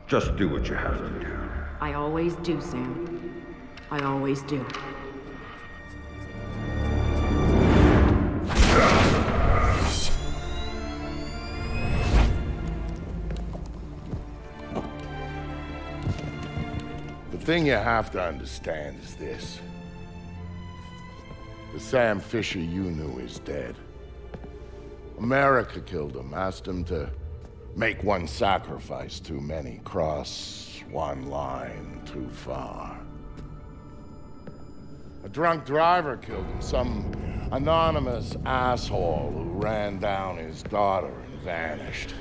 Just do what you have to do. I always do, Sam. I always do. The thing you have to understand is this. The Sam Fishер you knew is dead. America killed him, asked him to make one sacrifice too many, cross one line too far. A drunk driver killed him, some anonymous asshole who ran down his daughter and vanished.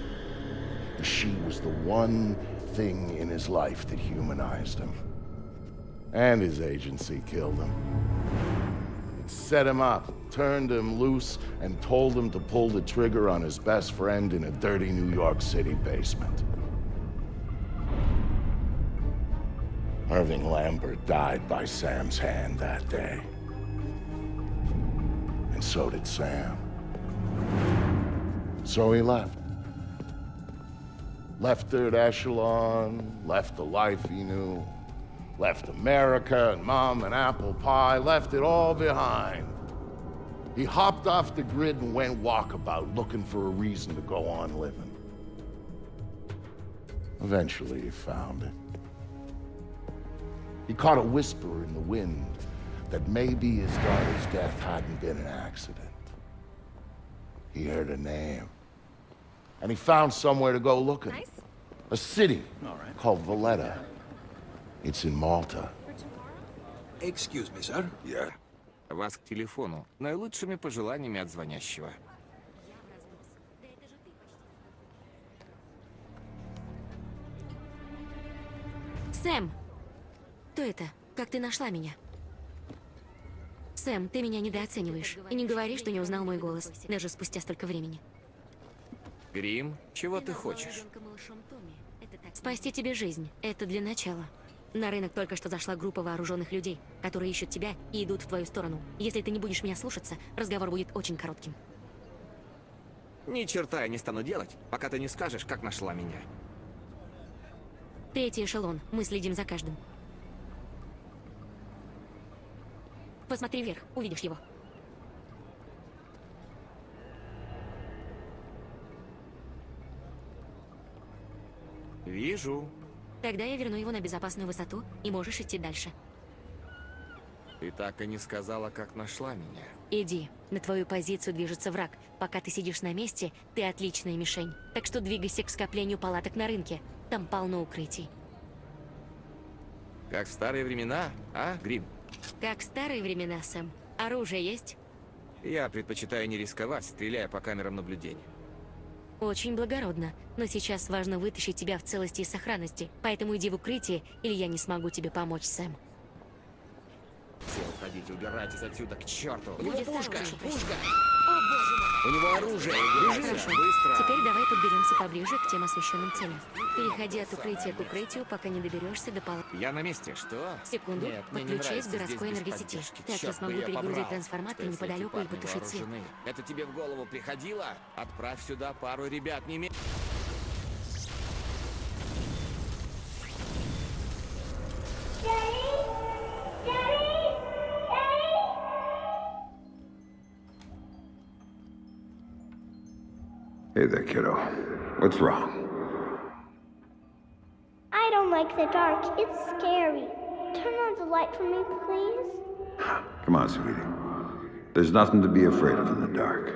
She was the one thing in his life that humanized him. And his agency killed him. It set him up, turned him loose, and told him to pull the trigger on his best friend in a dirty New York City basement. Irving Lambert died by Sam's hand that day. And so did Sam. So he left. Left Third Echelon, left the life he knew, left America and Mom and apple pie, left it all behind. He hopped off the grid and went walkabout, looking for a reason to go on living. Eventually he found it. He caught a whisper in the wind that maybe his daughter's death hadn't been an accident. He heard a name. And he found somewhere to go looking. Nice. A city called Valletta. It's in Malta. Excuse me, sir. Я вас к телефону. Наилучшими пожеланиями от звонящего. Сэм! Кто это? Как ты нашла меня? Сэм, ты меня недооцениваешь. И не говори, что не узнал мой голос, даже спустя столько времени. Грим, чего ты хочешь? Спасти тебе жизнь. Это для начала. На рынок только что зашла группа вооруженных людей, которые ищут тебя и идут в твою сторону. Если ты не будешь меня слушаться, разговор будет очень коротким. Ни черта я не стану делать, пока ты не скажешь, как нашла меня. Третий эшелон. Мы следим за каждым. Посмотри вверх, увидишь его. Вижу. Тогда я верну его на безопасную высоту, и можешь идти дальше. Ты так и не сказала, как нашла меня. Иди. На твою позицию движется враг. Пока ты сидишь на месте, ты отличная мишень. Так что двигайся к скоплению палаток на рынке. Там полно укрытий. Как в старые времена, а, Грим? Как в старые времена, Сэм. Оружие есть? Я предпочитаю не рисковать, стреляя по камерам наблюдения. Очень благородно. Но сейчас важно вытащить тебя в целости и сохранности. Поэтому иди в укрытие, или я не смогу тебе помочь, Сэм. Все, уходите, убирайтесь отсюда, к черту. Будет Пушка, хороший пушка! О, боже мой! У него оружие! Бежите, Хорошо. быстро! Теперь давай подберемся поближе к тем освещенным целям. Переходи от укрытия к укрытию, пока не доберешься до палатки. Я на месте, что? Секунду. Нет, мне не Подключаюсь к нравится городской здесь без энергосети. поддержки. Так я Черт бы смогу я перегрузить побрал. трансформатор Что, если неподалеку и эти парни потушить свет. вооружены? Это тебе в голову приходило? Отправь сюда пару ребят, не Hey there, kiddo. What's wrong? I don't like the dark. It's scary. Turn on the light for me, please. Come on, sweetie. There's nothing to be afraid of in the dark.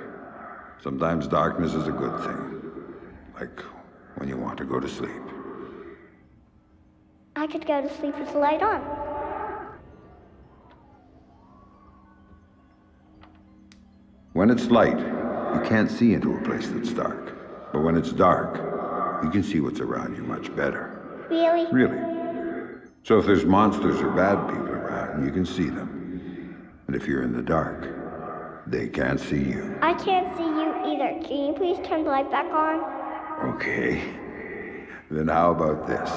Sometimes darkness is a good thing. Like when you want to go to sleep. I could go to sleep with the light on. When it's light, you can't see into a place that's dark. But when it's dark, you can see what's around you much better. Really? Really. So if there's monsters or bad people around, you can see them. And if you're in the dark, they can't see you. I can't see you either. Can you please turn the light back on? Okay. Then how about this?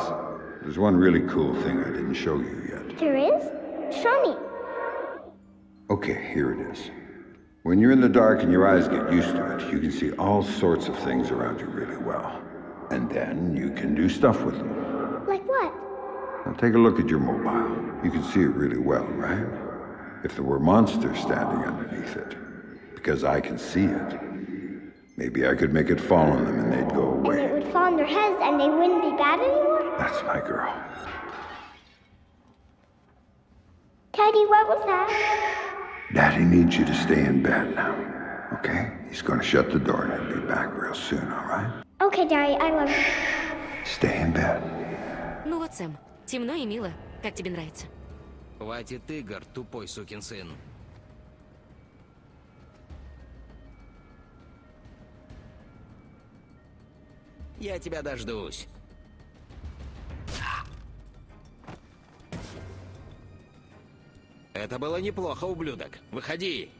There's one really cool thing I didn't show you yet. There is? Show me. Okay, here it is. When you're in the dark and your eyes get used to it, you can see all sorts of things around you really well. And then you can do stuff with them. Now take a look at your mobile. You can see it really well, right? If there were monsters standing underneath it, because I can see it, maybe I could make it fall on them and they'd go And away. it would fall on their heads and they wouldn't be bad anymore? That's my girl. Daddy, what was that? Daddy needs you to stay in bed now, okay? He's gonna shut the door and he'll be back real soon, all right? Okay, Daddy, I love you. Stay in bed. Ну вот, Сэм, темно и мило. Как тебе нравится? Хватит игр, тупой сукин сын. Я тебя дождусь. Это было неплохо, ублюдок. Выходи.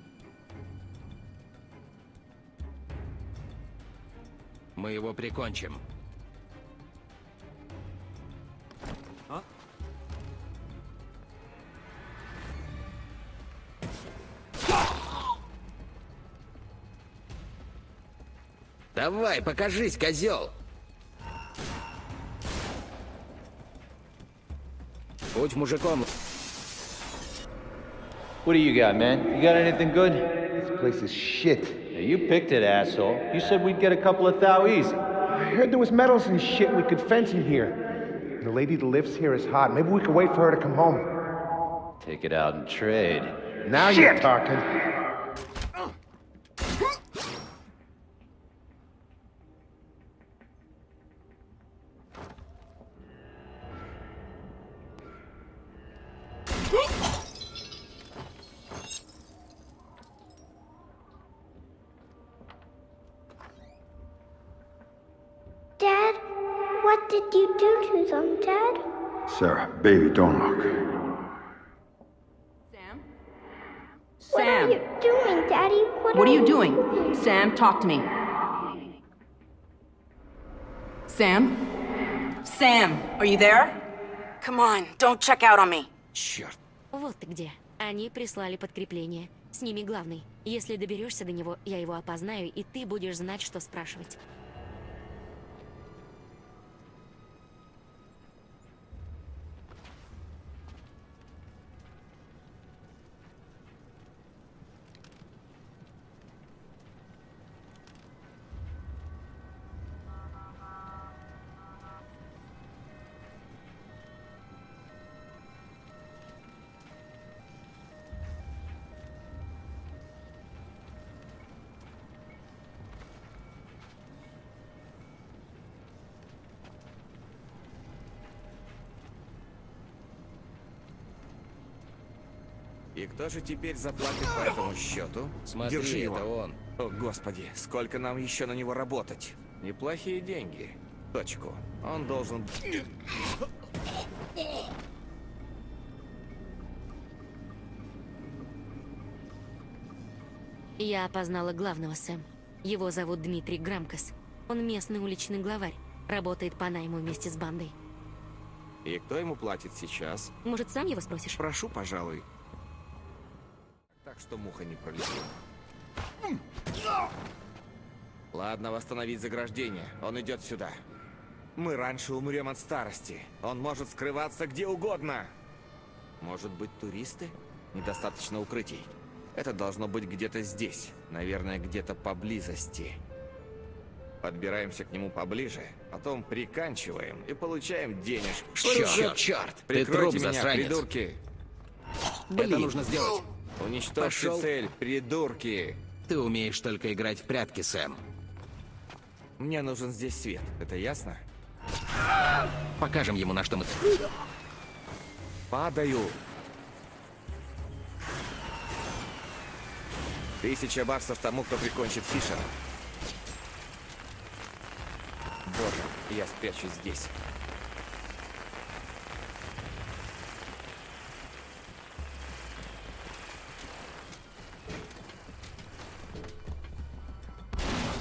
Мы его прикончим. Давай, покажись, козел. Будь мужиком. What do you got, man? You got anything good? This place is shit. Yeah, you picked it, asshole. You said we'd get a couple of thou easy. I heard there was metals and shit we could fence in here. The lady that lives here is hot. Maybe we could wait for her to come home. Take it out and trade. Now you're talking. Dad, what did you do to them, Dad? Sarah, baby, don't look. Sam? What are Sam, you doing, Daddy? what are you doing? Sam, talk to me. Sam? Sam, are you there? Come on, don't check out on me. Черт. Вот ты где. Они прислали подкрепление. С ними главный. Если доберешься до него, я его опознаю, и ты будешь знать, что спрашивать. И кто же теперь заплатит по этому счету? Смотри, Держи его. это он. О, господи, сколько нам еще на него работать? Неплохие деньги. Точку. Он должен... Я опознала главного, Сэм. Его зовут Дмитрий Грамкас. Он местный уличный главарь. Работает по найму вместе с бандой. И кто ему платит сейчас? Может, сам его спросишь? Прошу, пожалуй. Так что муха не пролетела. Ладно, восстановить заграждение. Он идет сюда. Мы раньше умрем от старости. Он может скрываться где угодно. Может быть, туристы? Недостаточно укрытий. Это должно быть где-то здесь. Наверное, где-то поблизости. Подбираемся к нему поближе, потом приканчиваем и получаем денежку. Черт, черт! Ты труп, Прикройте меня, засранец. придурки! Это нужно сделать. Уничтожьте Пошел. цель, придурки! Ты умеешь только играть в прятки, Сэм. Мне нужен здесь свет, это ясно? Покажем ему, на что мы... Падаю! 1000 баксов тому, кто прикончит Фишера. Боже, я спрячусь здесь.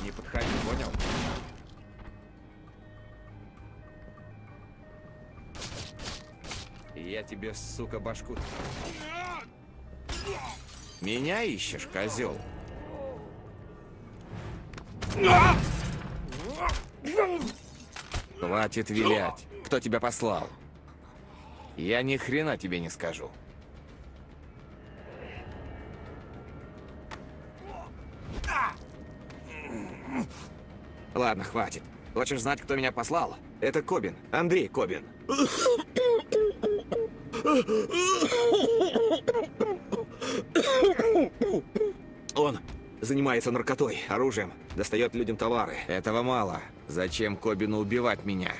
Не подходи, понял? Я тебе, сука, башку... Меня ищешь, козел? Хватит вилять. Кто тебя послал? Я ни хрена тебе не скажу. Ладно, хватит. Хочешь знать, кто меня послал? Это Кобин. Андрей Кобин. Он занимается наркотой, оружием, достает людям товары. Этого мало. Зачем Кобину убивать меня?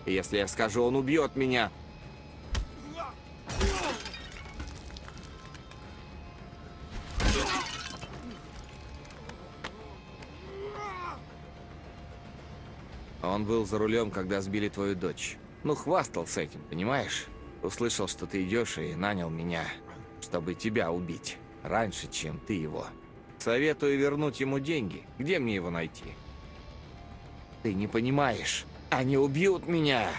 Если я скажу, он убьет меня. Он был за рулем, когда сбили твою дочь. Ну, хвастался этим, понимаешь? Услышал, что ты идешь, и нанял меня, чтобы тебя убить. Раньше, чем ты его. Советую вернуть ему деньги. Где мне его найти? Ты не понимаешь. Они убьют меня.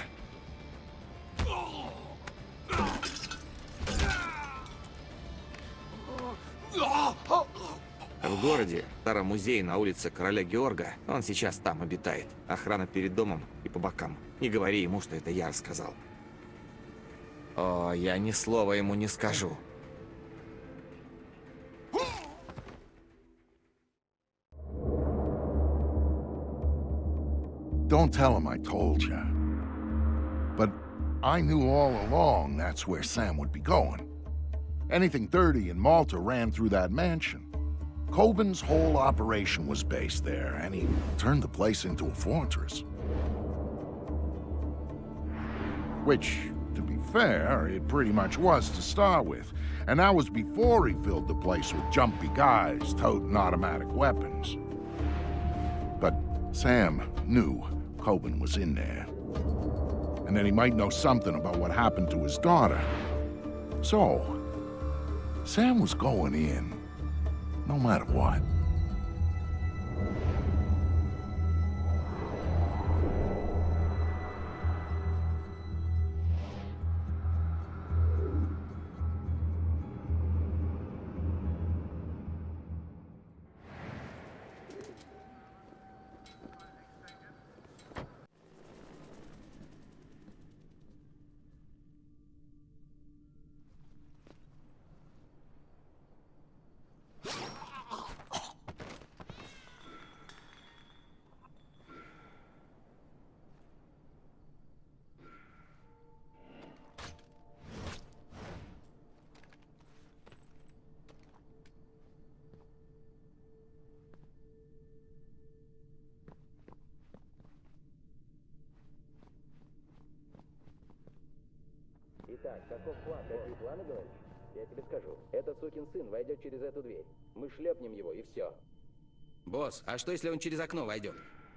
В городе, в старом музее на улице Короля Георга, он сейчас там обитает. Охрана перед домом и по бокам. Не говори ему, что это я рассказал. О, я ни слова ему не скажу. Don't tell him I told you. But I knew all along that's where Sam would be going. Anything dirty in Malta ran through that mansion. Coben's whole operation was based there, and he turned the place into a fortress. Which, to be fair, it pretty much was to start with. And that was before he filled the place with jumpy guys toting automatic weapons. But Sam knew Coben was in there. And that he might know something about what happened to his daughter. So, Sam was going in, no matter what. Итак, каков план? Какие планы, говоришь? Я тебе скажу. Этот сукин сын войдет через эту дверь. Мы шлепнем его, и все. Босс, а что если он через окно войдет?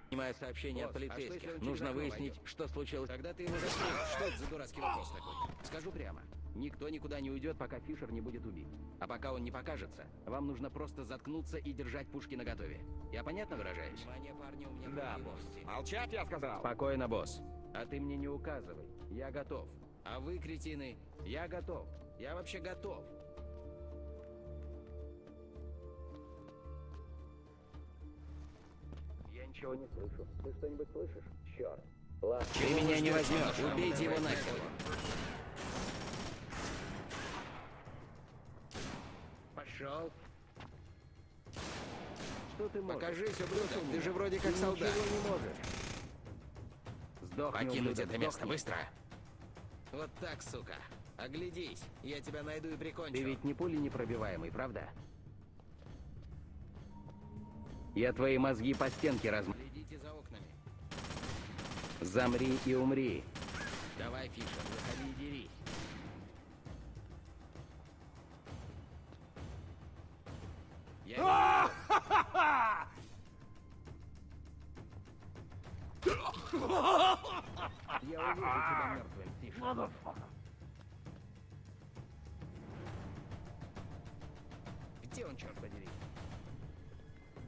Снимаю сообщение от полицейских. Нужно выяснить, что случилось. Когда ты его застрелишь, что это за дурацкий вопрос такой? Скажу прямо. Никто никуда не уйдет, пока Фишер не будет убит. А пока он не покажется, вам нужно просто заткнуться и держать пушки наготове. Я понятно выражаюсь? Да, босс. Молчать, я сказал. Спокойно, босс. А ты мне не указывай. Я готов. А вы, кретины, я готов. Я вообще готов. Я ничего не слышу. Ты что-нибудь слышишь? Черт. Ладно. Ты меня не возьмешь. Убейте его нахер. Пошел. Что ты можешь? Покажись, ублюдок. Ты же вроде как солдат. Ничего не можешь. Сдохни, Покинуть ублюдок, это место сдохни. быстро. Вот так, сука. Оглядись. Я тебя найду и прикончу. Ты ведь не пули непробиваемый, правда? Я твои мозги по стенке Следите за окнами. Замри и умри. Давай, Фишер, выходи и дерись. Я увижу тебя мертвым, Фишер. Где он, черт подери?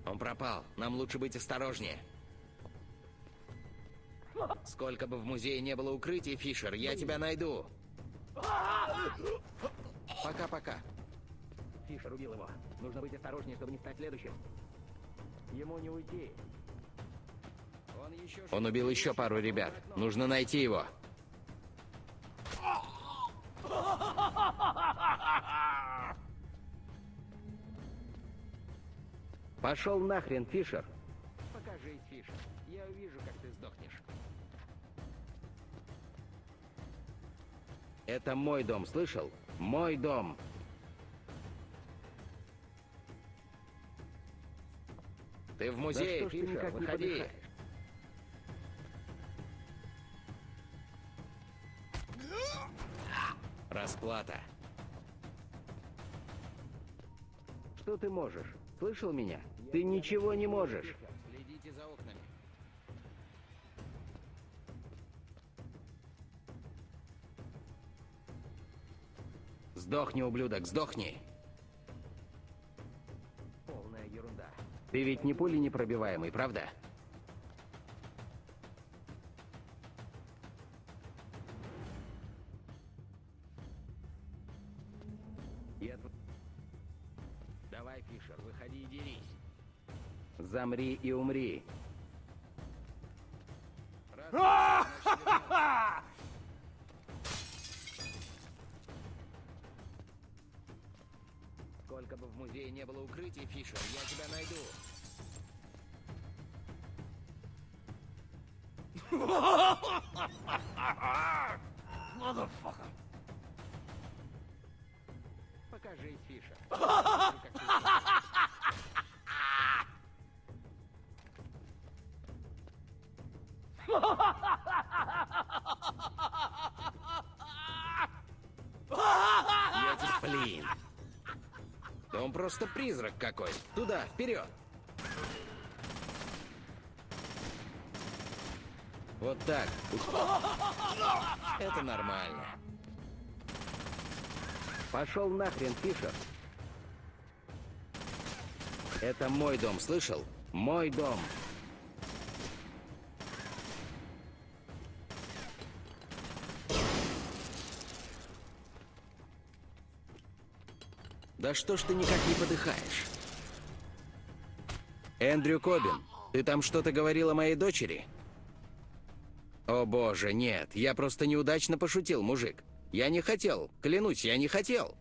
Он пропал. Нам лучше быть осторожнее. Сколько бы в музее не было укрытий, Фишер, я тебя найду. Пока-пока. Фишер убил его. Нужно быть осторожнее, чтобы не стать следующим. Ему не уйти. Он убил еще пару ребят. Нужно найти его. Пошел нахрен, Фишер. Покажись, Фишер. Я увижу, как ты сдохнешь. Это мой дом, слышал? Мой дом. Ты в музее, Да что ж ты Фишер, никак не выходи. подыхаешь? Расплата. Что ты можешь? Слышал меня? Ты ничего не можешь. Следите за окнами. Сдохни, ублюдок, сдохни. Полная ерунда. Ты ведь не пули непробиваемый, правда? Давай, Фишер, выходи и дерись. Замри и умри. Сколько бы в музее не было укрытий, Фишер, я тебя найду. Покажись, Фишер. Блин. Да он просто призрак какой. Туда, вперед. Вот так. Это нормально. Пошел нахрен, Фишер. Это мой дом, слышал? Мой дом. Да что ж ты никак не подыхаешь? Эндрю Кобин, ты там что-то говорил о моей дочери? О боже, нет, я просто неудачно пошутил, мужик. Я не хотел, клянусь, я не хотел.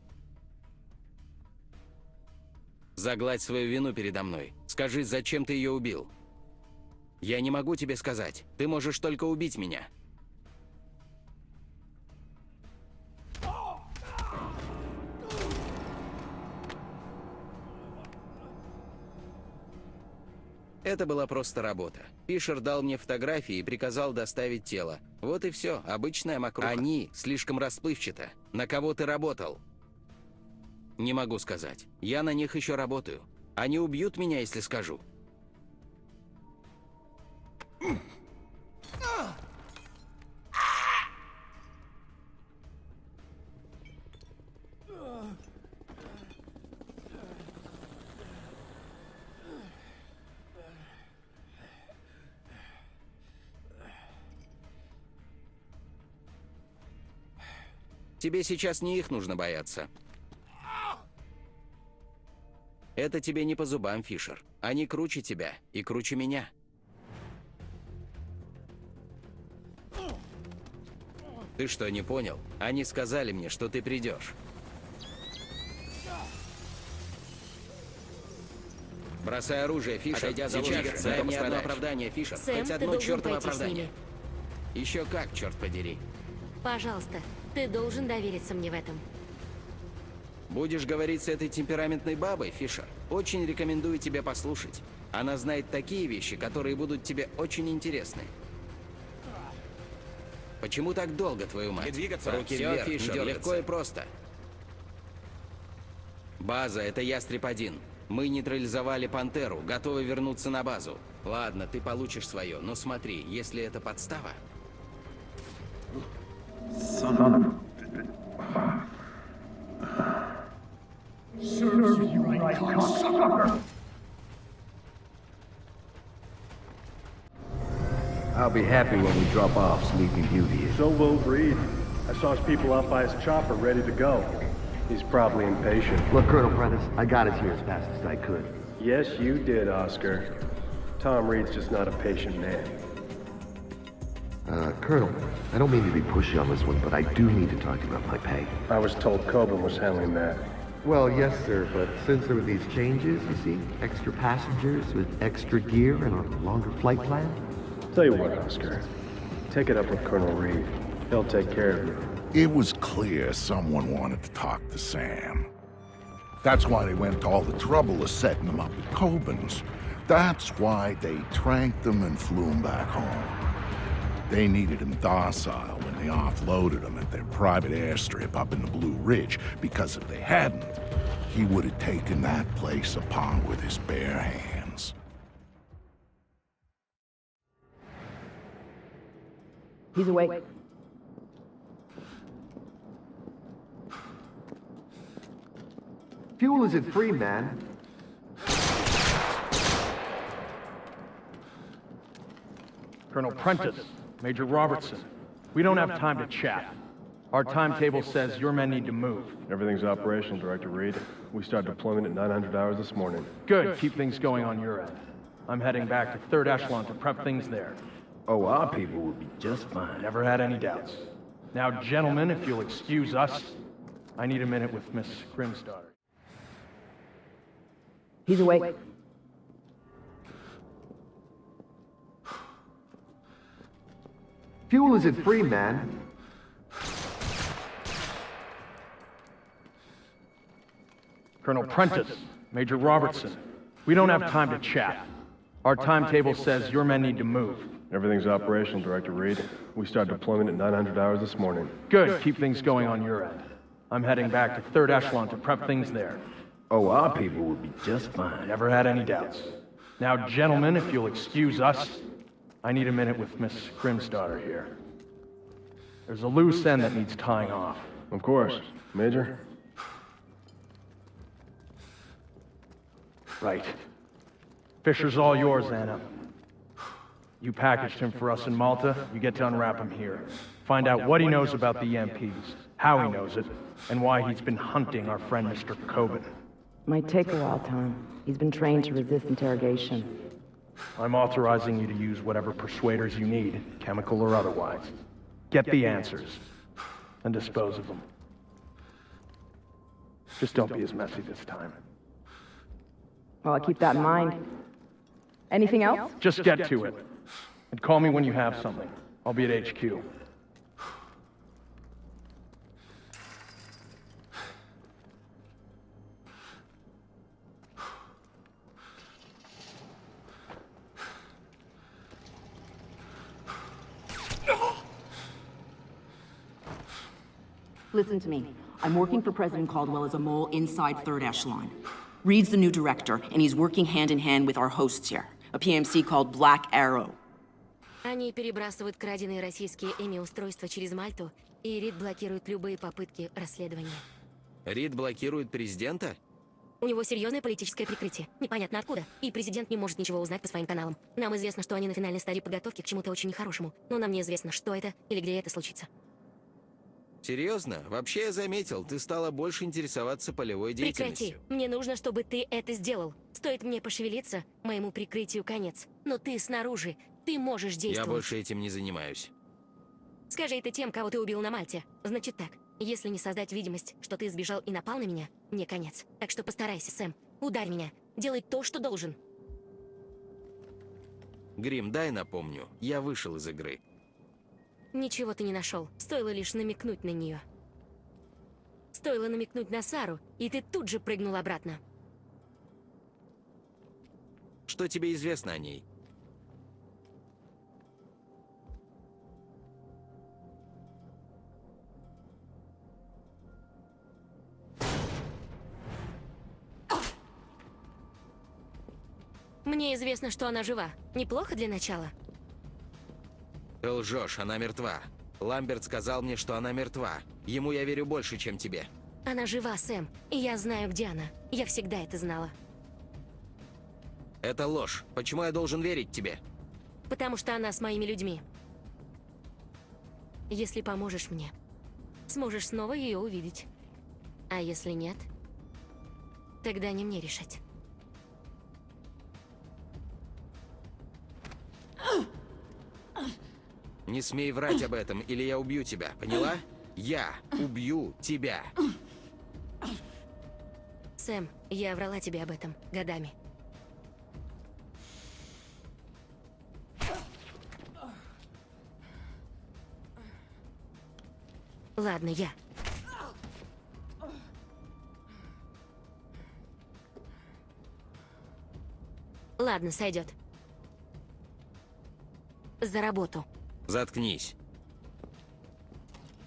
Загладь свою вину передо мной. Скажи, зачем ты ее убил? Я не могу тебе сказать. Ты можешь только убить меня. Это была просто работа. Фишер дал мне фотографии и приказал доставить тело. Вот и все, обычная мокруха. Они слишком расплывчато. На кого ты работал? Не могу сказать. Я на них еще работаю. Они убьют меня, если скажу. Тебе сейчас не их нужно бояться. Это тебе не по зубам, Фишер. Они круче тебя и круче меня. Ты что, не понял? Они сказали мне, что ты придешь. Бросай оружие, Фишер. Сейчас, дай мне одно оправдание, Фишер. Сэм, хоть одно чертово оправдание. Еще как, черт подери. Пожалуйста, ты должен довериться мне в этом. Будешь говорить с этой темпераментной бабой, Фишер? Очень рекомендую тебе послушать. Она знает такие вещи, которые будут тебе очень интересны. Почему так долго, твою мать? Не двигаться. Руки вверх, Фишер, легко и просто. База, это Ястреб-1. Мы нейтрализовали Пантеру, готовы вернуться на базу. Ладно, ты получишь свое, но смотри, если это подстава... I'll be happy when we drop off Sleeping Beauty. So will Breed. I saw his people out by his chopper ready to go. He's probably impatient. Look, Colonel Prentice, I got us here as fast as I could. Yes, you did, Oscar. Tom Reed's just not a patient man. Colonel, I don't mean to be pushy on this one, but I do need to talk to you about my pay. I was told Coben was handling that. Well, yes, sir, but since there were these changes, you see, extra passengers with extra gear and a longer flight plan. Tell you what, Oscar. Take it up with Colonel Reed. He'll take care of you. It was clear someone wanted to talk to Sam. That's why they went to all the trouble of setting him up at Coben's. That's why they tranked him and flew him back home. They needed him docile when they offloaded him at their private airstrip up in the Blue Ridge, because if they hadn't, he would have taken that place apart with his bare hands. He's awake. Fuel isn't free, man. Colonel Prentice, Major Robertson, we don't have time to chat. Our timetable says your men need to move. Everything's operational, Director Reed. We start deployment at 900 hours this morning. Good, keep things going on your end. I'm heading back to Third Echelon to prep things there. Oh, our people will be just fine. Never had any doubts. Now, gentlemen, if you'll excuse us, I need a minute with Miss Grimsdottir. He's awake. Fuel isn't free, man. Colonel Prentice, Major Robertson, we don't have time to chat. Our timetable says your men need to move. Everything's operational, Director Reed. We start deployment at 900 hours this morning. Good, keep things going on your end. I'm heading back to Third Echelon to prep things there. Oh, our people will be just fine. Never had any doubts. Now, gentlemen, if you'll excuse us, I need a minute with Miss Grimsdottir here. There's a loose end that needs tying off. Of course. Major? Right. Fisher's all yours, Anna. You packaged him for us in Malta, you get to unwrap him here. Find out what he knows about the EMPs, how he knows it, and why he's been hunting our friend Mr. Coben. Might take a while, Tom. He's been trained to resist interrogation. I'm authorizing you to use whatever persuaders you need, chemical or otherwise. Get the answers, and dispose of them. Just don't be as messy this time. Well, I'll keep that in mind. Anything else? Just get to it. And call me when you have something. I'll be at HQ. Listen to me. I'm working for President Caldwell as a mole inside Third Echelon. Reed's the new director, and he's working hand in hand with our hosts here, a PMC called Black Arrow. Они перебрасывают краденые российские ими-устройства через Мальту, и Рид блокирует любые попытки расследования. Рид блокирует президента? У него серьезное политическое прикрытие. Непонятно откуда. И президент не может ничего узнать по своим каналам. Нам известно, что они на финальной стадии подготовки к чему-то очень нехорошему. Но нам неизвестно, что это или где это случится. Серьезно? Вообще я заметил, ты стала больше интересоваться полевой деятельностью. Прекрати. Мне нужно, чтобы ты это сделал. Стоит мне пошевелиться, моему прикрытию конец. Но ты снаружи. Ты можешь действовать. Я больше этим не занимаюсь. Скажи это тем, кого ты убил на Мальте. Значит так, если не создать видимость, что ты сбежал и напал на меня, мне конец. Так что постарайся, Сэм. Ударь меня. Делай то, что должен. Грим, дай напомню. Я вышел из игры. Ничего ты не нашел. Стоило лишь намекнуть на нее. Стоило намекнуть на Сару, и ты тут же прыгнул обратно. Что тебе известно о ней? Мне известно, что она жива. Неплохо для начала. Ты лжешь, она мертва. Ламберт сказал мне, что она мертва. Ему я верю больше, чем тебе. Она жива, Сэм. И я знаю, где она. Я всегда это знала. Это ложь. Почему я должен верить тебе? Потому что она с моими людьми. Если поможешь мне, сможешь снова ее увидеть. А если нет, тогда не мне решать. Не смей врать об этом, или я убью тебя, поняла? Я убью тебя. Сэм, я врала тебе об этом годами. Ладно, я. Ладно, сойдет. За работу. Заткнись.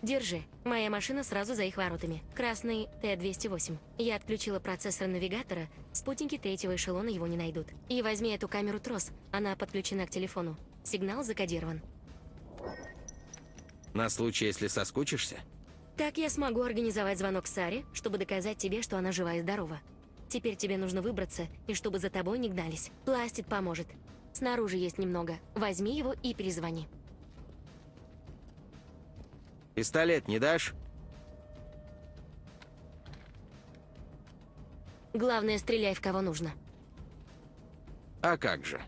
Держи. Моя машина сразу за их воротами. Красный Т-208. Я отключила процессор навигатора. Спутники третьего эшелона его не найдут. И возьми эту камеру-трос. Она подключена к телефону. Сигнал закодирован. На случай, если соскучишься? Так я смогу организовать звонок Саре, чтобы доказать тебе, что она жива и здорова. Теперь тебе нужно выбраться, и чтобы за тобой не гнались. Пластид поможет. Снаружи есть немного. Возьми его и перезвони. Пистолет не дашь? Главное, стреляй в кого нужно. А как же?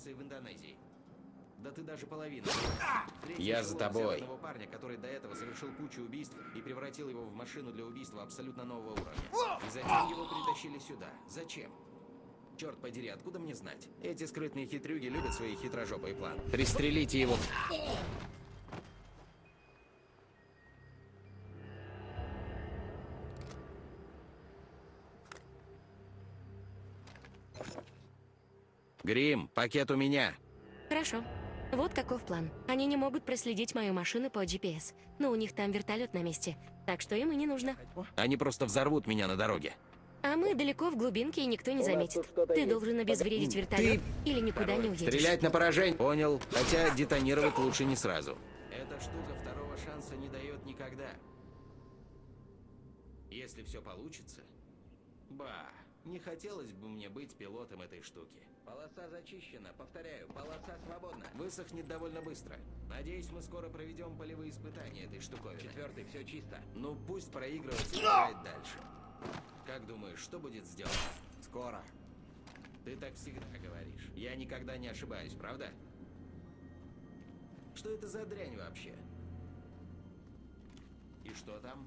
В Индонезии. Да ты даже половину. Я за тобой. Одного парня, который до этого совершил кучу убийств и превратил его в машину для убийства абсолютно нового уровня. И затем его притащили сюда. Зачем? Черт подери, откуда мне знать? Эти скрытные хитрюги любят свои хитрожопые планы. Пристрелите его. Грим, пакет у меня. Хорошо. Вот каков план. Они не могут проследить мою машину по GPS, но у них там вертолет на месте, так что им и не нужно. Они просто взорвут меня на дороге. А мы далеко в глубинке, и никто не заметит. Ты должен обезвредить вертолет или никуда не уедешь. Стрелять на поражение. Понял. Хотя детонировать лучше не сразу. Эта штука второго шанса не дает никогда. Если все получится... Ба, не хотелось бы мне быть пилотом этой штуки. Полоса зачищена. Повторяю, полоса свободна. Высохнет довольно быстро. Надеюсь, мы скоро проведем полевые испытания этой штуковины. Четвертый, все чисто. Ну, пусть проигрывается и играет дальше. Как думаешь, что будет сделано? Скоро. Ты так всегда говоришь. Я никогда не ошибаюсь, правда? Что это за дрянь вообще? И что там?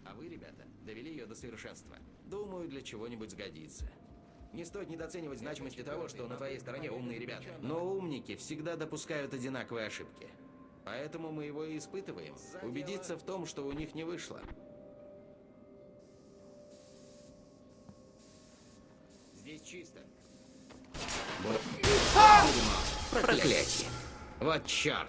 А вы, ребята, довели ее до совершенства. Думаю, для чего-нибудь сгодится. Не стоит недооценивать значимости того, что на твоей стороне умные ребята. Но умники всегда допускают одинаковые ошибки. Поэтому мы его и испытываем. Убедиться в том, что у них не вышло. Здесь чисто. Проклятие. Вот черт.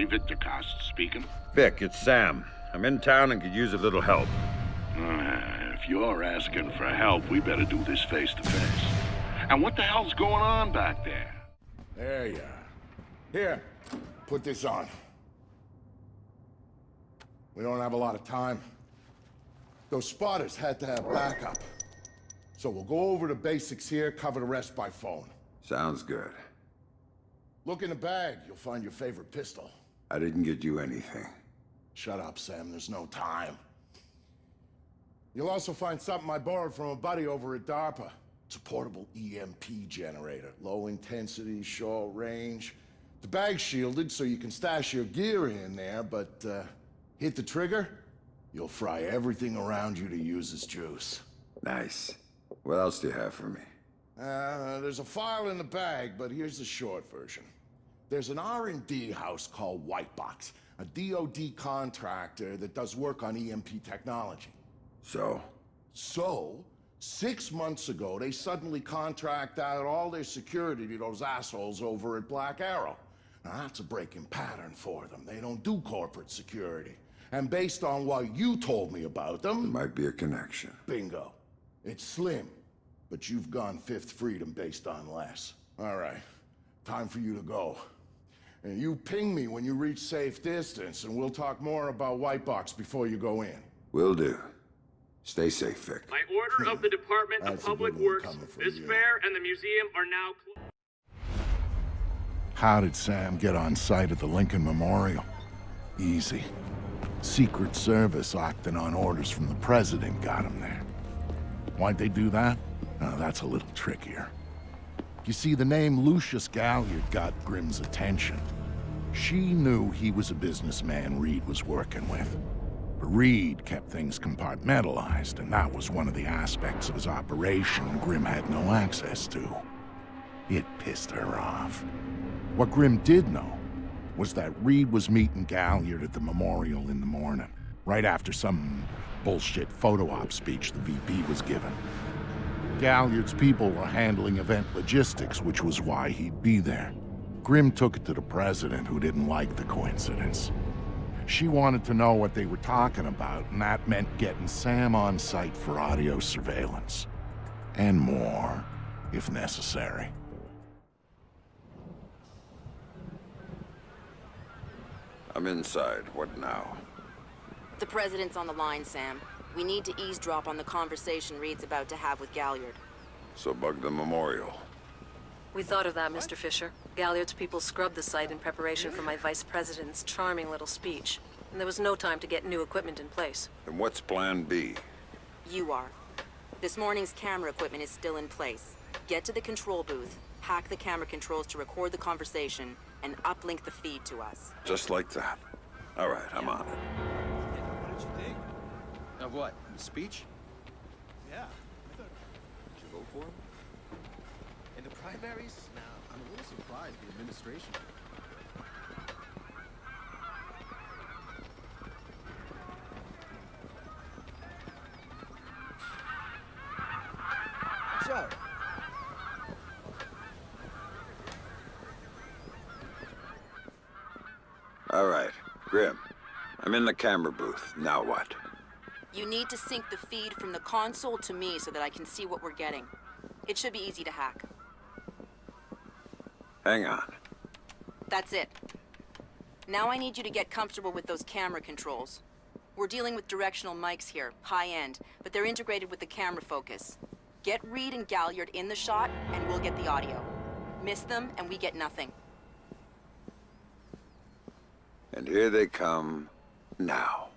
Victor Cost speaking. Vic, it's Sam. I'm in town and could use a little help. If you're asking for help, we better do this face to face. And what the hell's going on back there? There you are. Here, put this on. We don't have a lot of time. Those spotters had to have backup. So we'll go over the basics here, cover the rest by phone. Sounds good. Look in the bag, you'll find your favorite pistol. I didn't get you anything. Shut up, Sam, there's no time. You'll also find something I borrowed from a buddy over at DARPA. It's a portable EMP generator. Low intensity, short range. The bag's shielded so you can stash your gear in there, but hit the trigger, You'll fry everything around you to use as juice. Nice. What else do you have for me? There's a file in the bag, but here's the short version. There's an R&D house called Whitebox, a DoD contractor that does work on EMP technology. So? So, 6 months ago, they suddenly contract out all their security to those assholes over at Black Arrow. Now, that's a breaking pattern for them. They don't do corporate security. And based on what you told me about them... There might be a connection. Bingo. It's slim, but you've gone Fifth Freedom based on less. All right, time for you to go. And you ping me when you reach safe distance, and we'll talk more about Whitebox before you go in. Will do. Stay safe, Vic. By order of the Department of Public Works, this fair and the museum are now closed. How did Sam get on site at the Lincoln Memorial? Easy. Secret Service acting on orders from the President got him there. Why'd they do that? That's a little trickier. You see, the name Lucius Galliard got Grimm's attention. She knew he was a businessman Reed was working with. But Reed kept things compartmentalized, and that was one of the aspects of his operation Grimm had no access to. It pissed her off. What Grimm did know was that Reed was meeting Galliard at the memorial in the morning, right after some bullshit photo op speech the VP was giving. Galliard's people were handling event logistics, which was why he'd be there. Grimm took it to the president, who didn't like the coincidence. She wanted to know what they were talking about, and that meant getting Sam on site for audio surveillance. And more, if necessary. I'm inside. What now? The president's on the line, Sam. We need to eavesdrop on the conversation Reed's about to have with Galliard. So bug the memorial. We thought of that, Mr. Fisher. Galliard's people scrubbed the site in preparation for my vice president's charming little speech. And there was no time to get new equipment in place. Then what's plan B? You are. This morning's camera equipment is still in place. Get to the control booth, hack the camera controls to record the conversation, and uplink the feed to us. Just like that. All right, I'm on it. What did you think? Of what? The speech? Yeah. Did you vote for him? In the primaries? No. I'm a little surprised the administration. So, All right, Grimm. I'm in the camera booth. Now what? You need to sync the feed from the console to me so that I can see what we're getting. It should be easy to hack. Hang on. That's it. Now I need you to get comfortable with those camera controls. We're dealing with directional mics here, high-end, but they're integrated with the camera focus. Get Reed and Galliard in the shot, and we'll get the audio. Miss them, and we get nothing. And here they come now.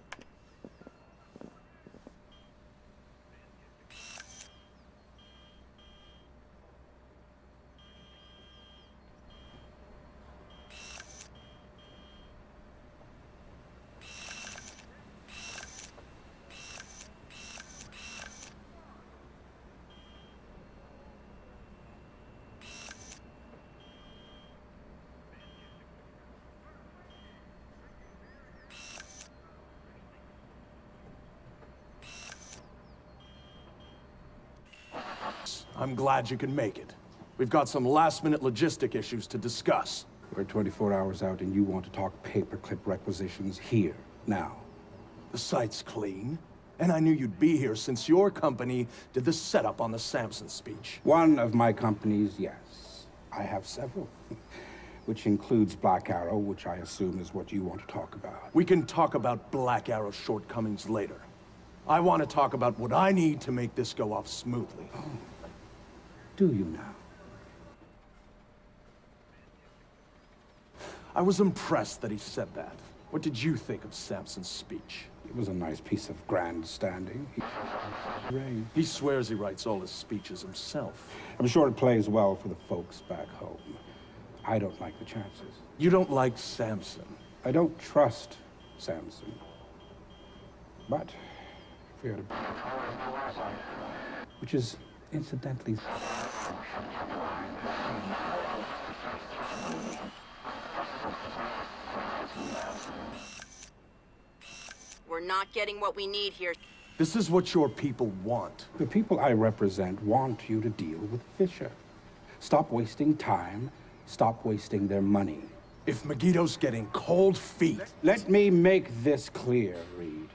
I'm glad you can make it. We've got some last-minute logistic issues to discuss. We're 24 hours out and you want to talk paperclip requisitions here, now. The site's clean, and I knew you'd be here since your company did the setup on the Samson speech. One of my companies, yes. I have several, which includes Black Arrow, which I assume is what you want to talk about. We can talk about Black Arrow's shortcomings later. I want to talk about what I need to make this go off smoothly. Oh. Do you now? I was impressed that he said that. What did you think of Samson's speech? It was a nice piece of grandstanding. He swears he writes all his speeches himself. I'm sure it plays well for the folks back home. I don't like the chances. You don't like Samson? I don't trust Samson. But if we are to... Which is incidentally... We're not getting what we need here. This is what your people want. The people I represent want you to deal with Fisher. Stop wasting time. Stop wasting their money. If Megiddo's getting cold feet... Let me make this clear, Reed.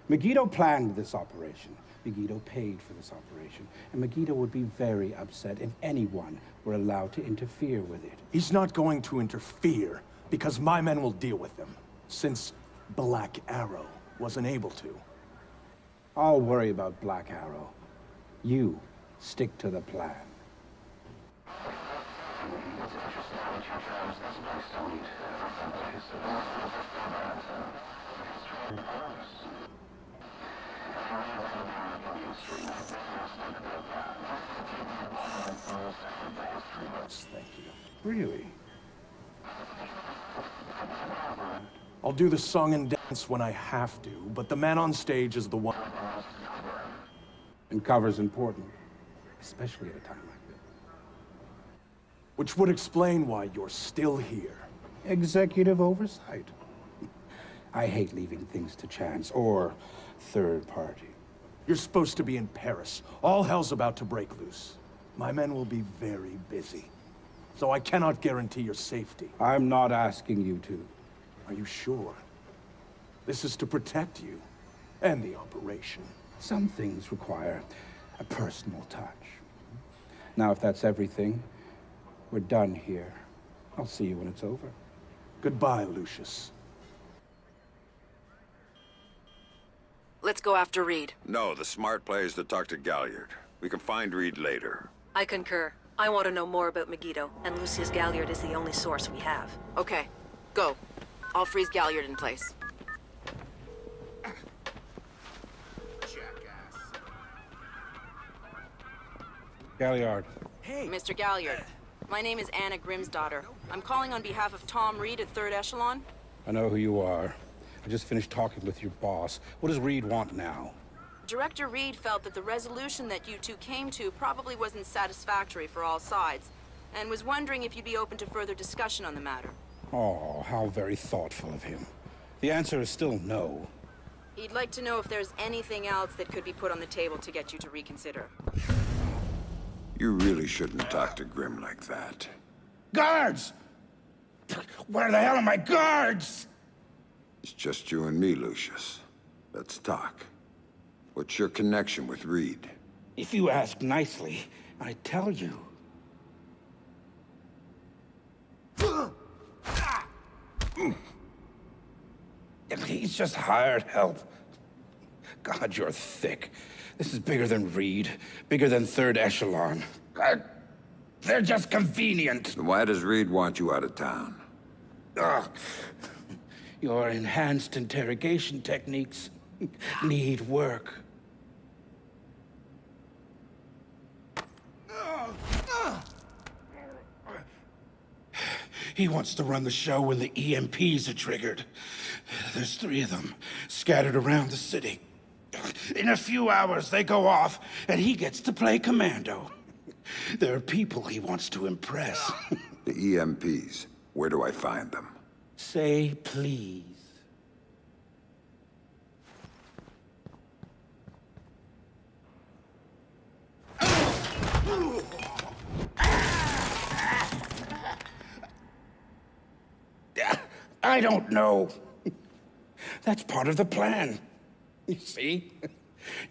Megiddo planned this operation. Megiddo paid for this operation. And Megiddo would be very upset if anyone were allowed to interfere with it. He's not going to interfere because my men will deal with him, since Black Arrow wasn't able to. I'll worry about Black Arrow. You stick to the plan. Thank you. Really? I'll do the song and dance when I have to, but the man on stage is the one. And cover's important, especially at a time like this. Which would explain why you're still here. Executive oversight. I hate leaving things to chance or third party. You're supposed to be in Paris. All hell's about to break loose. My men will be very busy, so I cannot guarantee your safety. I'm not asking you to. Are you sure? This is to protect you and the operation. Some things require a personal touch. Now, if that's everything, we're done here. I'll see you when it's over. Goodbye, Lucius. Let's go after Reed. No, the smart play is to talk to Galliard. We can find Reed later. I concur. I want to know more about Megiddo, and Lucius Galliard is the only source we have. Okay, go. I'll freeze Galliard in place. Galliard. Hey! Mr. Galliard, my name is Anne Grimsdottir. I'm calling on behalf of Tom Reed at Third Echelon. I know who you are. I just finished talking with your boss. What does Reed want now? Director Reed felt that the resolution that you two came to probably wasn't satisfactory for all sides, and was wondering if you'd be open to further discussion on the matter. Oh, how very thoughtful of him. The answer is still no. He'd like to know if there's anything else that could be put on the table to get you to reconsider. You really shouldn't talk to Grim like that. Guards! Where the hell are my guards? It's just you and me, Lucius. Let's talk. What's your connection with Reed? If you ask nicely, I tell you. He's just hired help. God, you're thick. This is bigger than Reed, bigger than Third Echelon. They're just convenient. Then why does Reed want you out of town? Your enhanced interrogation techniques need work. He wants to run the show when the EMPs are triggered. There's 3 of them, scattered around the city. In a few hours, they go off, and he gets to play commando. There are people he wants to impress. The EMPs. Where do I find them? Say please. I don't know. That's part of the plan. You see?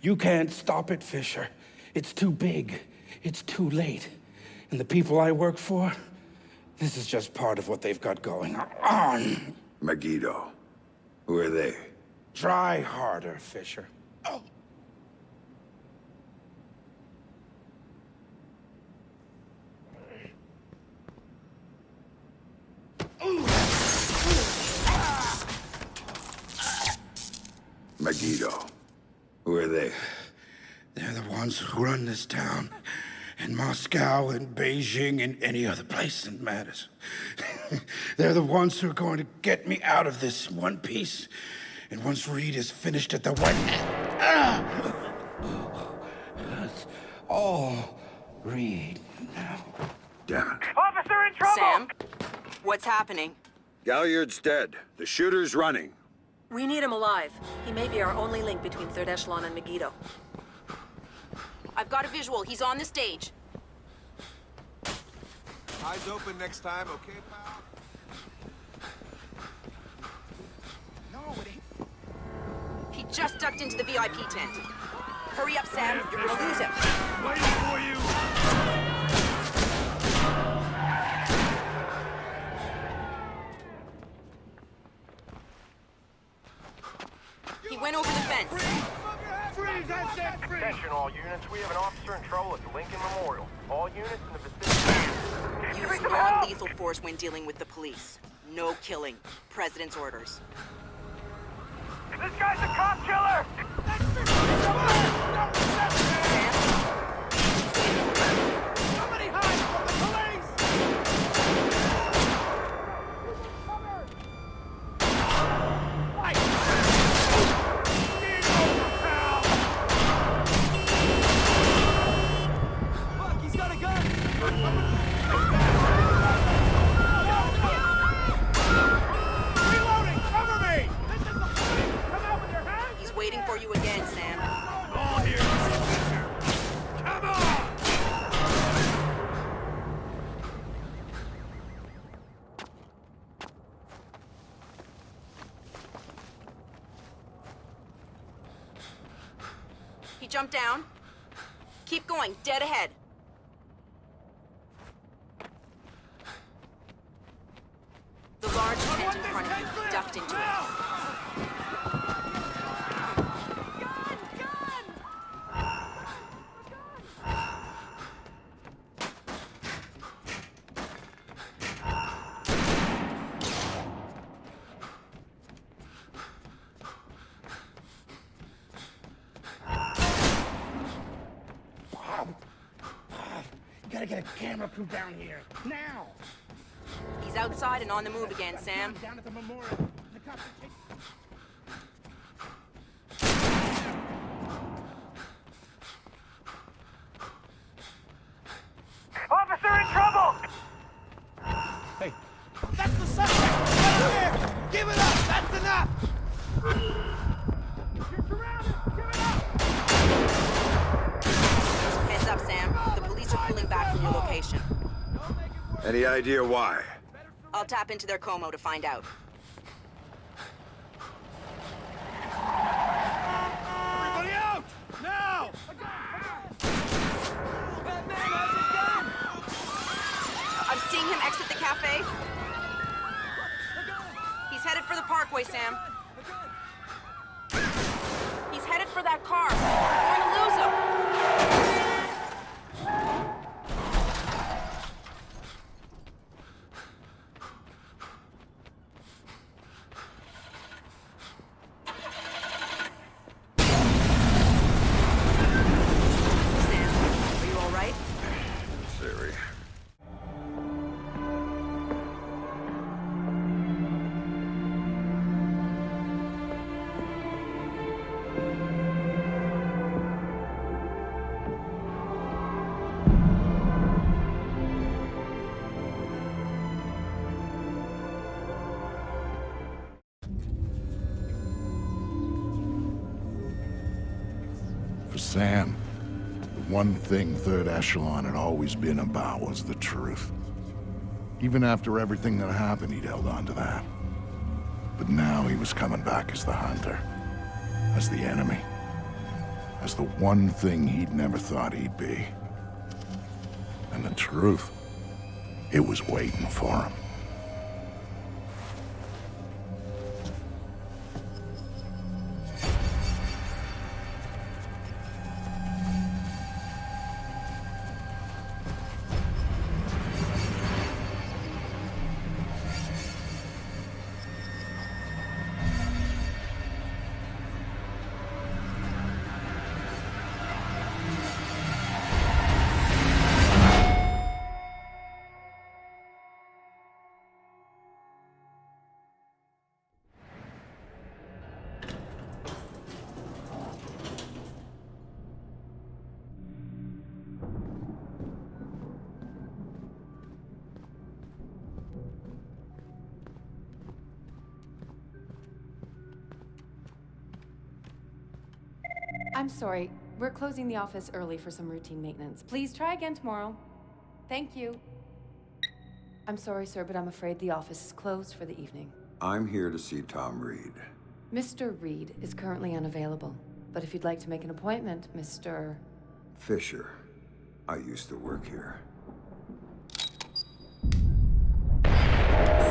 You can't stop it, Fisher. It's too big. It's too late. And the people I work for, this is just part of what they've got going on. Megiddo. Who are they? Try harder, Fisher. Oh. Megiddo. Who are they? They're the ones who run this town. In Moscow and Beijing and any other place that matters. They're the ones who are going to get me out of this in one piece And once Reed is finished at the White... That's all Reed now. Damn it. Officer in trouble! Sam, what's happening? Galliard's dead. The shooter's running. We need him alive. He may be our only link between Third Echelon and Megiddo. I've got a visual. He's on the stage. Eyes open next time, okay, pal? No, it ain't. He just ducked into the VIP tent. Hurry up, Sam. You're gonna lose him. Waiting for you! He went over the fence. Freeze! I said freeze! Attention all units, we have an officer in trouble at the Lincoln Memorial. All units in the vicinity. Use non-lethal force when dealing with the police. No killing. President's orders. This guy's a cop killer! Somebody hide from the police! Look, he's got a gun! Reloading! Cover me! This is the police! Come out with your hands! He's waiting for you again, Sam. All here, Mr. Fisher! Come on! He jumped down. Keep going, dead ahead. The large tent in front of you, he ducked into it. You gotta get a camera crew down here, now! He's outside and on the move again, Sam. Down at the memorial. The cops are taking... Officer in trouble! Hey. That's the suspect! Get him here! Give it up! That's enough! You're surrounded! Give it up! Heads up, Sam. The police are pulling back from your location. Any idea why? I'll tap into their Como to find out. Everybody out! Now! That man has his gun! I'm seeing him exit the cafe. He's headed for the parkway, Sam. He's headed for that car. We're going to lose him. Sam, are you all right? Siri. For Sam, the one thing Third Echelon had always been about was the truth. Even after everything that happened, he'd held on to that. But now he was coming back as the hunter, as the enemy, as the one thing he'd never thought he'd be. And the truth, it was waiting for him. I'm sorry. We're closing the office early for some routine maintenance. Please try again tomorrow. Thank you. I'm sorry, sir, but I'm afraid the office is closed for the evening. I'm here to see Tom Reed. Mr. Reed is currently unavailable. But if you'd like to make an appointment, Mr. Fisher. I used to work here.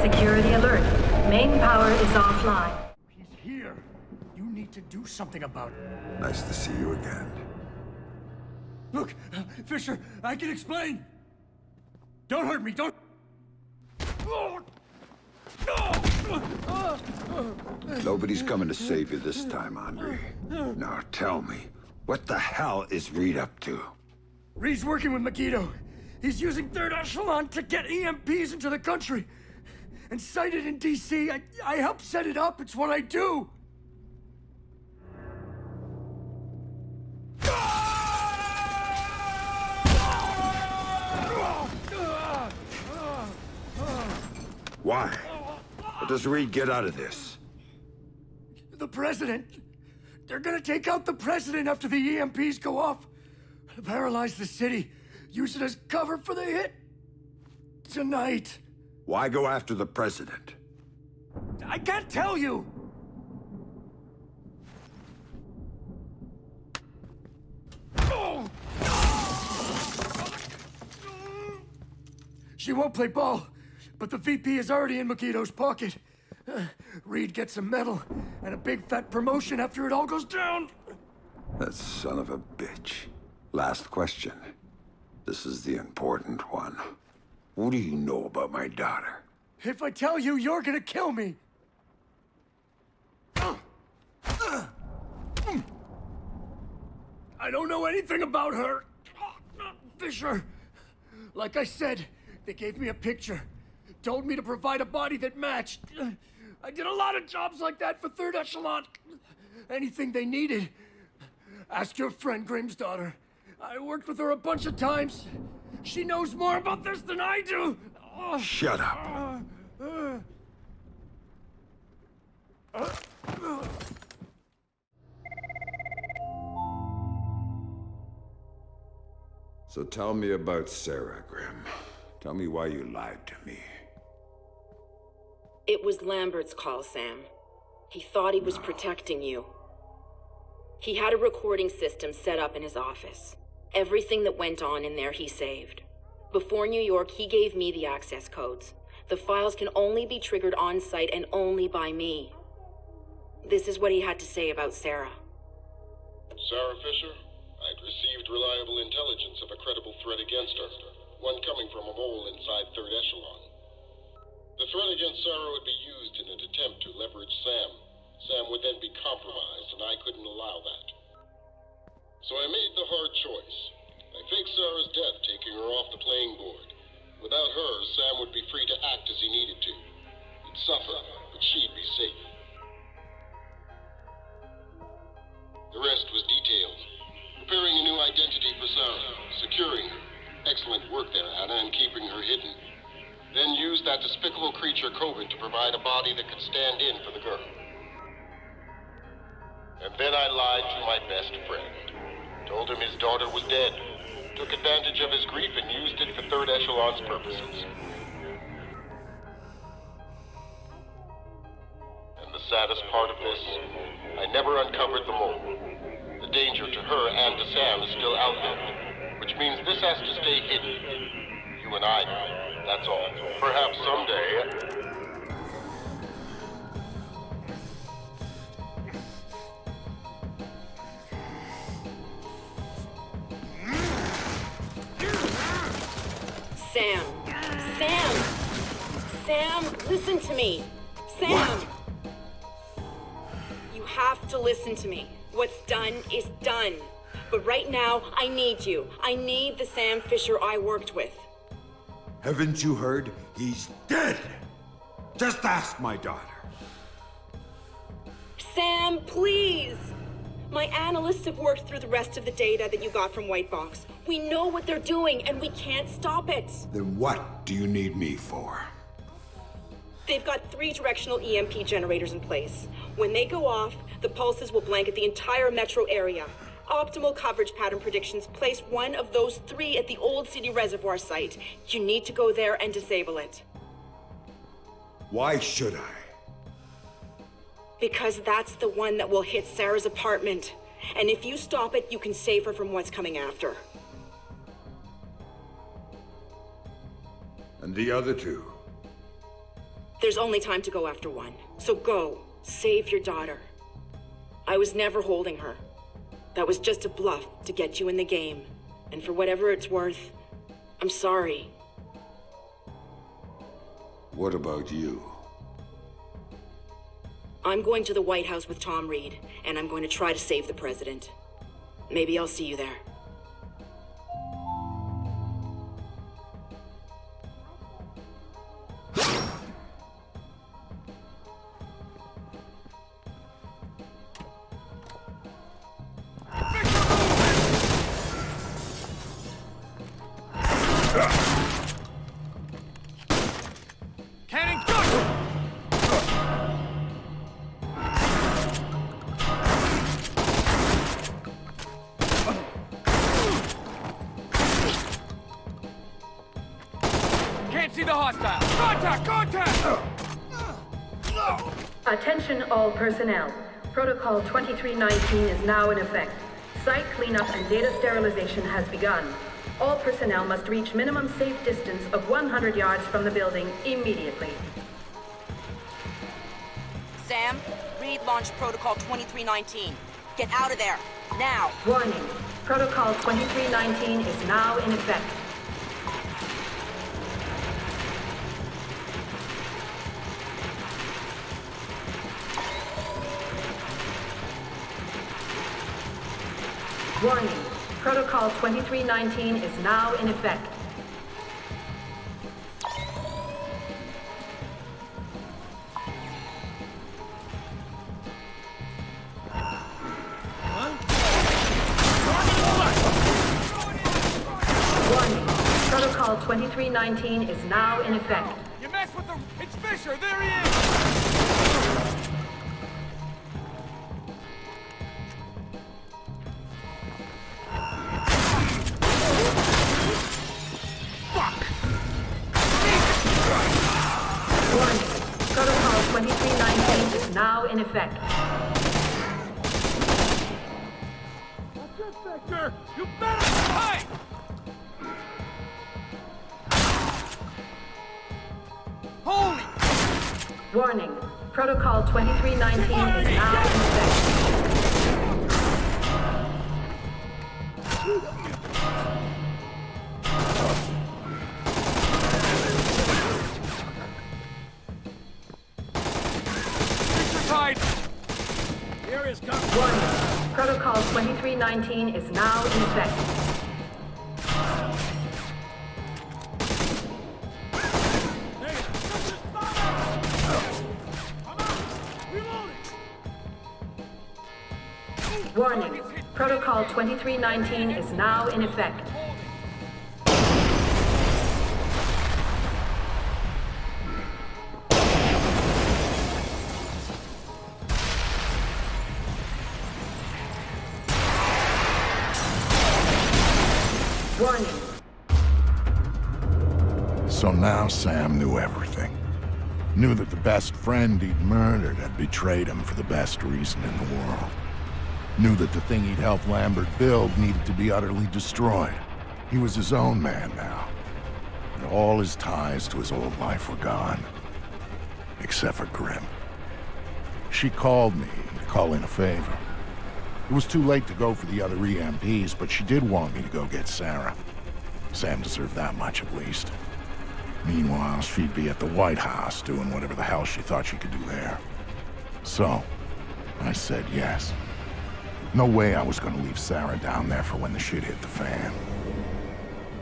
Security alert. Main power is offline. He's here. You need to do something about it. Nice to see you again. Look, Fisher, I can explain. Don't hurt me, don't... Nobody's coming to save you this time, Andre. Now tell me, what the hell is Reed up to? Reed's working with Megiddo. He's using Third Echelon to get EMPs into the country. And sited in D.C. I help set it up. It's what I do. Why? What does Reed get out of this? The president. They're gonna take out the president after the EMPs go off. Paralyze the city. Use it as cover for the hit. Tonight. Why go after the president? I can't tell you! She won't play ball, but the VP is already in Megiddo's pocket. Reed gets a medal and a big fat promotion after it all goes down. That son of a bitch. Last question. This is the important one. What do you know about my daughter? If I tell you, you're gonna kill me. I don't know anything about her. Fisher. Like I said, they gave me a picture. Told me to provide a body that matched. I did a lot of jobs like that for Third Echelon. Anything they needed. Ask your friend Grimsdottir. I worked with her a bunch of times. She knows more about this than I do. Shut up. So tell me about Sarah, Grim. Tell me why you lied to me. It was Lambert's call, Sam. He thought he was protecting you. He had a recording system set up in his office. Everything that went on in there he saved. Before New York, he gave me the access codes. The files can only be triggered on-site and only by me. This is what he had to say about Sarah. Sarah Fisher, I'd received reliable intelligence of a credible threat against her. One coming from a mole inside Third Echelon. The threat against Sarah would be used in an attempt to leverage Sam. Sam would then be compromised, and I couldn't allow that. So I made the hard choice. I faked Sarah's death, taking her off the playing board. Without her, Sam would be free to act as he needed to. He'd suffer, but she'd be safe. The rest was detailed. Preparing a new identity for Sarah, securing her. Excellent work there, Anna, in keeping her hidden. Then used that despicable creature, COVID, to provide a body that could stand in for the girl. And then I lied to my best friend. Told him his daughter was dead. Took advantage of his grief and used it for Third Echelon's purposes. And the saddest part of this, I never uncovered the mole. The danger to her and to Sam is still out there, which means this has to stay hidden. You and I know. That's all. Perhaps someday... Sam! Sam! Sam, listen to me! Sam! What? You have to listen to me. What's done is done. But right now, I need you. I need the Sam Fisher I worked with. Haven't you heard? He's dead! Just ask my daughter. Sam, please! My analysts have worked through the rest of the data that you got from White Box. We know what they're doing, and we can't stop it. Then what do you need me for? They've got 3 directional EMP generators in place. When they go off, the pulses will blanket the entire metro area. Optimal coverage pattern predictions place one of those 3 at the Old City Reservoir site. You need to go there and disable it. Why should I? Because that's the one that will hit Sarah's apartment. And if you stop it, you can save her from what's coming after. And the other 2? There's only time to go after one. So go, save your daughter. I was never holding her. That was just a bluff to get you in the game. And for whatever it's worth, I'm sorry. What about you? I'm going to the White House with Tom Reed, and I'm going to try to save the president. Maybe I'll see you there. Cannon, go! Can't see the hostile. Contact! Contact! Attention all personnel. Protocol 2319 is now in effect. Site cleanup and data sterilization has begun. All personnel must reach minimum safe distance of 100 yards from the building immediately. Sam, Reed launched Protocol 2319. Get out of there, now! Warning. Protocol 2319 is now in effect. Warning. Protocol 2319 is now in effect. Warning. Protocol 2319 is now in effect. You messed with the... It's Fisher! There he is! Warning. Protocol 2319 is now in effect. Victor! You better fight! Holy! Warning. Protocol 2319 is now in effect. Here is Warning. Protocol 2319 is now in effect. Warning. Protocol 2319 is now in effect. Warning. So now Sam knew everything. Knew that the best friend he'd murdered had betrayed him for the best reason in the world. Knew that the thing he'd helped Lambert build needed to be utterly destroyed. He was his own man now. And all his ties to his old life were gone. Except for Grim. She called me to call in a favor. It was too late to go for the other EMPs, but she did want me to go get Sarah. Sam deserved that much at least. Meanwhile, she'd be at the White House doing whatever the hell she thought she could do there. So, I said yes. No way I was gonna leave Sarah down there for when the shit hit the fan.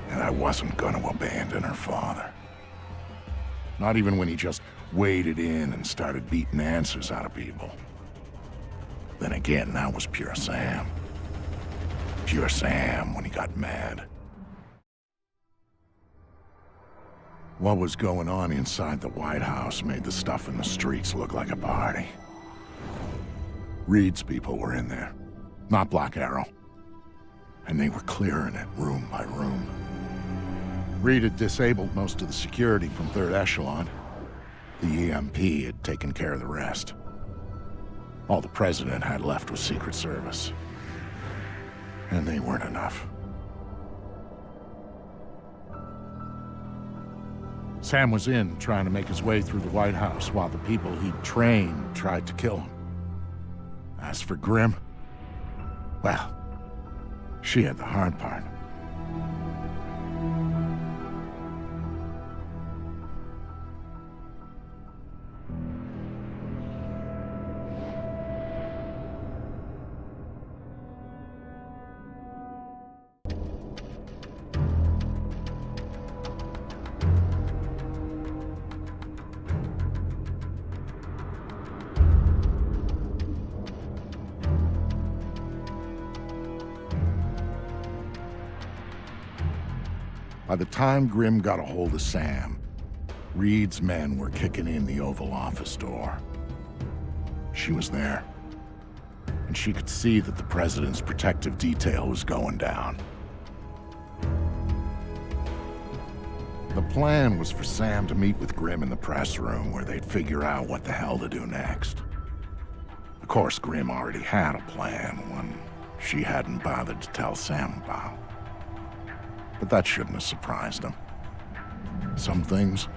And I wasn't gonna abandon her father. Not even when he just waded in and started beating answers out of people. Then again, that was pure Sam. Pure Sam when he got mad. What was going on inside the White House made the stuff in the streets look like a party. Reed's people were in there. Not Black Arrow. and they were clearing it room by room. Reed had disabled most of the security from Third Echelon. The EMP had taken care of the rest. All the President had left was Secret Service. And they weren't enough. Sam was in, trying to make his way through the White House while the people he'd trained tried to kill him. As for Grim, well, she had the hard part. By the time Grim got a hold of Sam, Reed's men were kicking in the Oval Office door. She was there, and she could see that the President's protective detail was going down. The plan was for Sam to meet with Grim in the press room where they'd figure out what the hell to do next. Of course, Grim already had a plan, one she hadn't bothered to tell Sam about. But that shouldn't have surprised him. Some things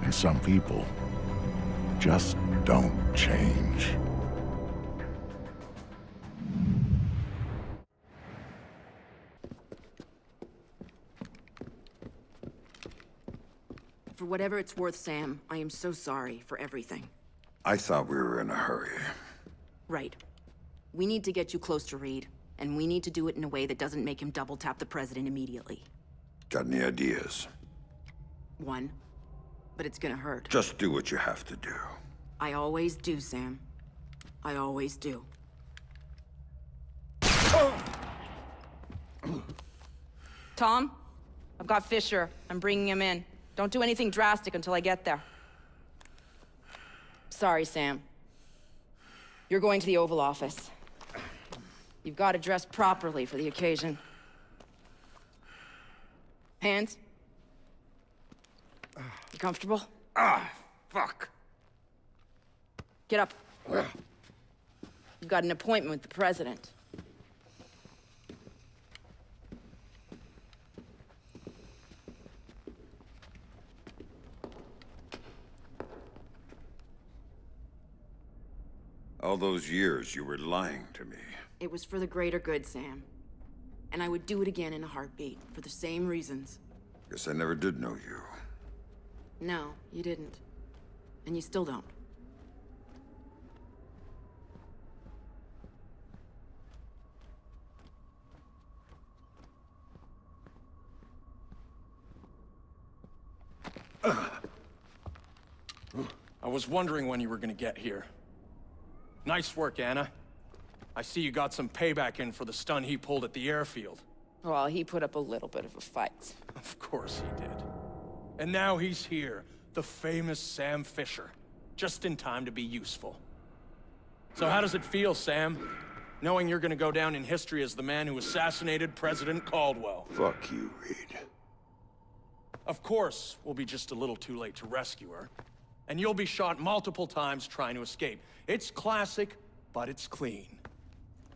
and some people just don't change. For whatever it's worth, Sam, I am so sorry for everything. I thought we were in a hurry. Right. We need to get you close to Reed, and we need to do it in a way that doesn't make him double-tap the President immediately. Got any ideas? One. But it's gonna hurt. Just do what you have to do. I always do, Sam. I always do. Tom? I've got Fisher. I'm bringing him in. Don't do anything drastic until I get there. Sorry, Sam. You're going to the Oval Office. You've got to dress properly for the occasion. Hands? You comfortable? Fuck. Get up. You've got an appointment with the President. All those years you were lying to me. It was for the greater good, Sam. And I would do it again in a heartbeat, for the same reasons. Guess I never did know you. No, you didn't. And you still don't. I was wondering when you were gonna get here. Nice work, Anna. I see you got some payback in for the stun he pulled at the airfield. Well, he put up a little bit of a fight. Of course he did. And now he's here, the famous Sam Fishер, just in time to be useful. So how does it feel, Sam, knowing you're gonna go down in history as the man who assassinated President Caldwell? Fuck you, Reed. Of course, we'll be just a little too late to rescue her. And you'll be shot multiple times trying to escape. It's classic, but it's clean.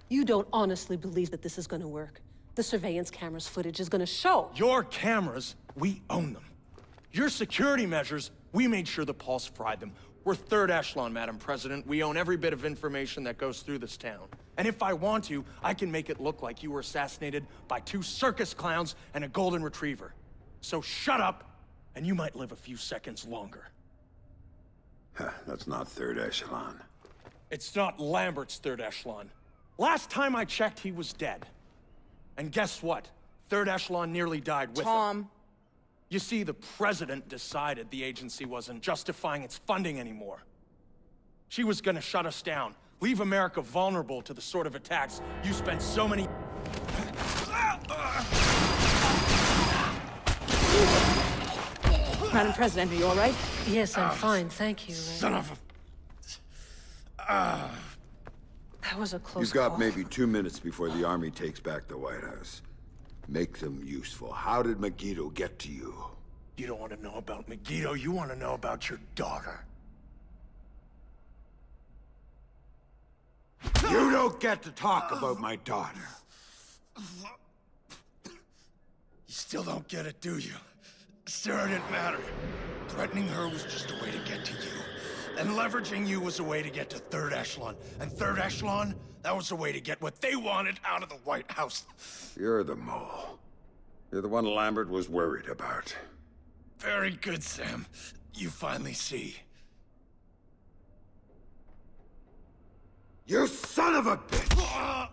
You don't honestly believe that this is gonna work. The surveillance cameras footage is gonna show. Your cameras, we own them. Your security measures, we made sure the Pulse fried them. We're Third Echelon, Madam President. We own every bit of information that goes through this town. And if I want to, I can make it look like you were assassinated by 2 circus clowns and a golden retriever. So shut up, and you might live a few seconds longer. That's not Third Echelon. It's not Lambert's Third Echelon. Last time I checked, he was dead. And guess what? Third Echelon nearly died with him. Tom. You see, the President decided the agency wasn't justifying its funding anymore. She was gonna shut us down, leave America vulnerable to the sort of attacks you spent so many... Madam President, are you all right? Yes, I'm fine, thank you. Son of a... That was a close You've got call. maybe 2 minutes before the army takes back the White House. Make them useful. How did Megiddo get to you? You don't want to know about Megiddo, you want to know about your daughter. You don't get to talk about my daughter. You still don't get it, do you? Sarah didn't matter. Threatening her was just a way to get to you. And leveraging you was a way to get to Third Echelon. And Third Echelon, that was a way to get what they wanted out of the White House. You're the mole. You're the one Lambert was worried about. Very good, Sam. You finally see. You son of a bitch!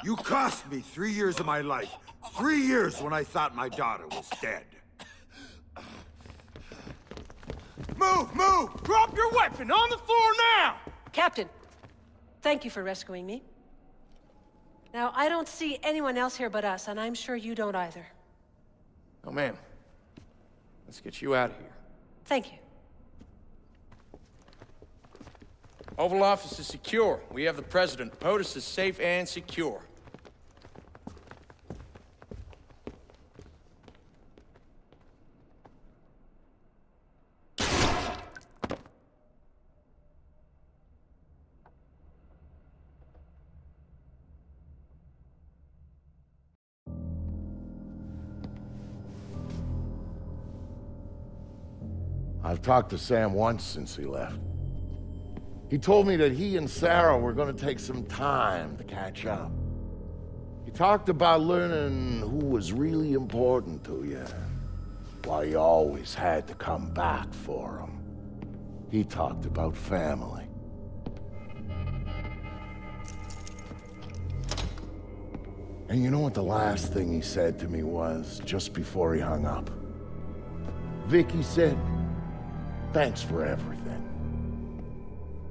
You cost me 3 years of my life. 3 years when I thought my daughter was dead. Move! Move! Drop your weapon on the floor now! Captain, thank you for rescuing me. Now, I don't see anyone else here but us, and I'm sure you don't either. Oh, ma'am. Let's get you out of here. Thank you. Oval Office is secure. We have the President. POTUS is safe and secure. I've talked to Sam once since he left. He told me that he and Sarah were going to take some time to catch up. He talked about learning who was really important to you, why you always had to come back for him. He talked about family. And you know what the last thing he said to me was, just before he hung up? Vicky said, "Thanks for everything.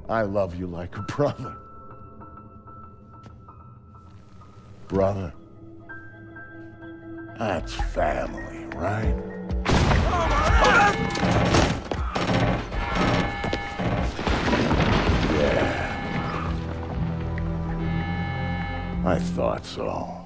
I love you like a brother." Brother, that's family, right? Yeah. I thought so.